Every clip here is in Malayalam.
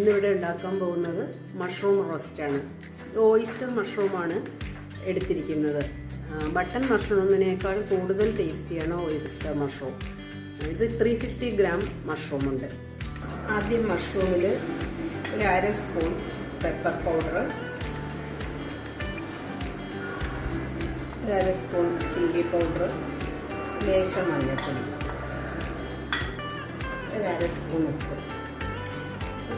ഇന്നിവിടെ ഉണ്ടാക്കാൻ പോകുന്നത് മഷ്റൂം റോസ്റ്റാണ്. ഓയിസ്റ്റർ മഷ്റൂമാണ് എടുത്തിരിക്കുന്നത്. ബട്ടൺ മഷ്റൂമിനേക്കാൾ കൂടുതൽ ടേസ്റ്റിയാണ് ഓയിസ്റ്റർ മഷ്റൂം. ഇത് 350 ഗ്രാം മഷ്റൂം ഉണ്ട്. ആദ്യം മഷ്റൂമിൽ ഒരു 1/2 spoon pepper powder, 1/2 spoon chilli powder, ലേശം മഞ്ഞൾപ്പൊടി, 1/2 സ്പൂൺ ഉപ്പ്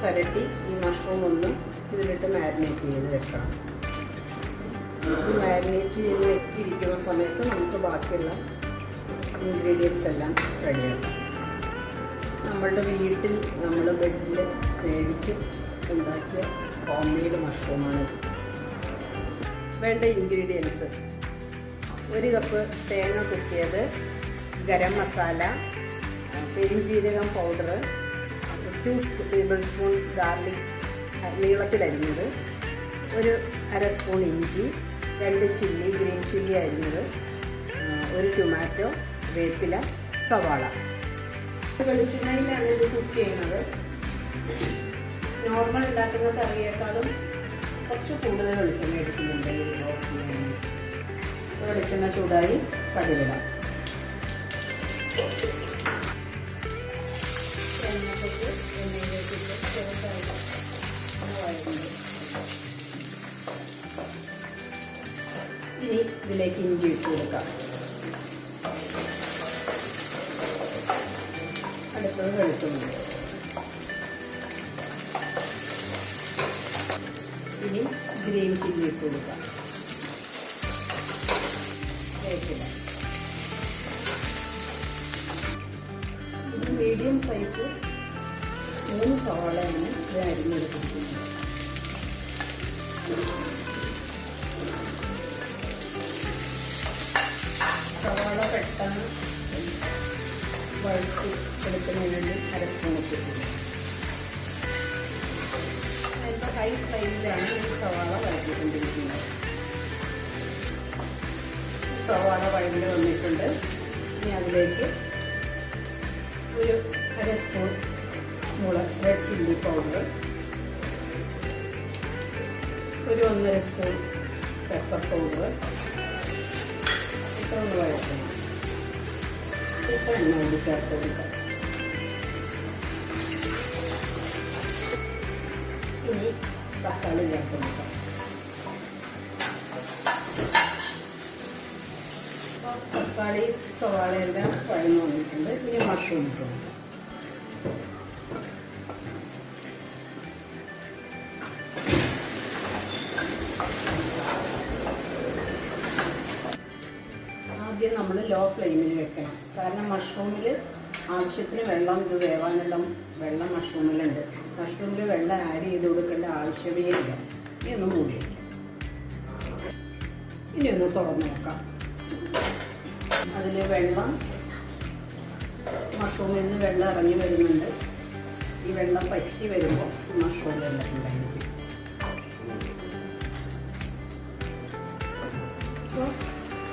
പുരട്ടി ഈ മഷ്റൂം ഒന്ന് ഇതിലിട്ട് മാരിനേറ്റ് ചെയ്ത് വെക്കണം. ഈ മാരിനേറ്റ് ചെയ്ത് ഇരിക്കുന്ന സമയത്ത് നമുക്ക് ബാക്കിയുള്ള ഇൻഗ്രീഡിയൻസ് എല്ലാം റെഡിയാക്കാം. നമ്മളുടെ വീട്ടിൽ നമ്മൾ ബെഡിൽ മേടിച്ച് ഉണ്ടാക്കിയ ഹോം മെയ്ഡ് മഷ്റൂമാണ്. വേണ്ട ഇൻഗ്രീഡിയൻസ്: 1 കപ്പ് തേങ്ങ കുത്തിയത്, ഗരം മസാല, പെരിഞ്ജീരകം പൗഡർ, 2 ടേബിൾ സ്പൂൺ ഗാർലിക് നീളത്തിലരിഞ്ഞത്, 1/2 സ്പൂൺ ഇഞ്ചി, 2 ചില്ലി ഗ്രീൻ ചില്ലി അരിഞ്ഞത്, 1 ടൊമാറ്റോ, വേപ്പില, സവാള. വെളിച്ചെണ്ണയിലാണ് ഇത് കുക്ക് ചെയ്യുന്നത്. നോർമൽ ഉണ്ടാക്കുന്ന കറിയേക്കാളും കുറച്ച് കൂടുതൽ വെളിച്ചെണ്ണ എടുക്കുന്നുണ്ട് ഈ റോസ്റ്റ് ചെയ്യാൻ. വെളിച്ചെണ്ണ ചൂടായി കടുകിടാം. ഇനി ഇതിലേക്ക് ഇഞ്ചി ഇട്ട് കൊടുക്കാം. അടുത്തത് വെളുത്തുള്ളി. ഇനി ഗ്രീൻ ചില്ലി ഇട്ട് കൊടുക്കാം. വേപ്പില. ഇത് മീഡിയം സൈസ് 3 സവാളയാണ് ഇത് അരിഞ്ഞെടുക്കുന്നത്. സവാള പെട്ടെന്ന് വഴറ്റി എടുക്കുന്നതിന് വേണ്ടി 1/2 സ്പൂൺ ഇട്ടിട്ടുണ്ട്. അതിൻ്റെ ഹൈ ഫ്ലെയിമിലാണ് ഈ സവാള വഴറ്റിക്കൊണ്ടിരിക്കുന്നത്. സവാള വഴണ്ടി വന്നിട്ടുണ്ട്. ഇനി അതിലേക്ക് ഒരു 1/2 spoon red chilli powder, 1 spoon pepper powder ഇതൊന്ന് വഴറ്റണം. ഇപ്പം എണ്ണ ഒന്ന് ചേർത്ത് കൊടുക്കാം. ഇനി തക്കാളി ചേർത്ത് കൊടുക്കാം. തക്കാളി സവാളയെല്ലാം വഴന്നു വന്നിട്ടുണ്ട്. ഇനി മഷ്റൂം ഇട്ട് കൊടുക്കാം. ആദ്യം നമ്മൾ ലോ ഫ്ലെയിമിൽ വെക്കണം. കാരണം മഷ്റൂമിൽ ആവശ്യത്തിന് വെള്ളം, ഇത് വേവാനുള്ള വെള്ളം മഷ്റൂമിലുണ്ട്. മഷ്റൂമിൽ വെള്ളം ആഡ് ചെയ്ത് കൊടുക്കേണ്ട ആവശ്യമേ ഇല്ല. ഇനി ഒന്ന് മൂടി വയ്ക്കാം. ഇനി ഒന്ന് തുറന്ന് നോക്കാം. അതിൽ വെള്ളം, മഷ്റൂമിൽ നിന്ന് വെള്ളം ഇറങ്ങി വരുന്നുണ്ട്. ഈ വെള്ളം പറ്റി വരുമ്പോൾ മഷ്റൂമിലെല്ലാം ഉണ്ടായിരിക്കും. അപ്പോൾ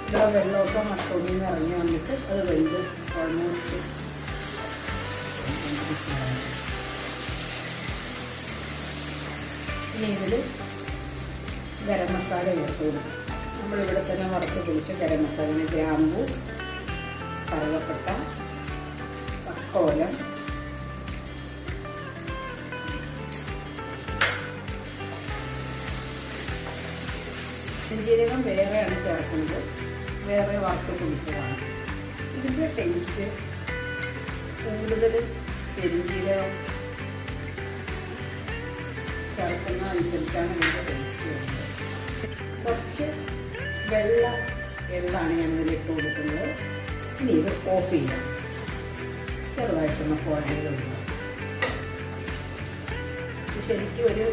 ഇവിടെ വെള്ളമൊക്കെ മഷ്റൂമിൽ നിന്ന് ഇറങ്ങി വന്നിട്ട് അത് വെന്ത് ഓൾമോസ്റ്റ് ഇനി ഇതിൽ ഗരം മസാല ചേർത്ത് കൊടുക്കും. നമ്മളിവിടെ തന്നെ വറുത്ത് പൊടിച്ച ഗരം മസാല, ഗ്രാമ്പൂ, കറുവപ്പട്ട, തക്കോലം, പെരിഞ്ജീരകം വേറെയാണ് ചേർക്കുന്നത്, വേറെ വറുത്ത് പൊടിച്ചതാണ്. ഇതിൻ്റെ ടേസ്റ്റ് കൂടുതൽ പെരിഞ്ജീരകം ചേർക്കുന്ന അനുസരിച്ചാണ് ഇതിൻ്റെ ടേസ്റ്റ് വരുന്നത്. കുറച്ച് വെള്ള എള്ളാണ് ഞാൻ ഇതിലിട്ട് കൊടുക്കുന്നത്. ഇനി ഇത് ഓഫ് ചെയ്യാം. ചെറുതായിട്ടൊന്ന് ഫോൾഡ് ചെയ്ത് കൊടുക്കുക. ശരിക്കും ഒരു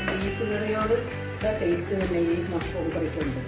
ബീഫ് കറിയോട് ടേസ്റ്റ് തന്നെ ഈ മഷ്റൂം കറിക്കുണ്ട്.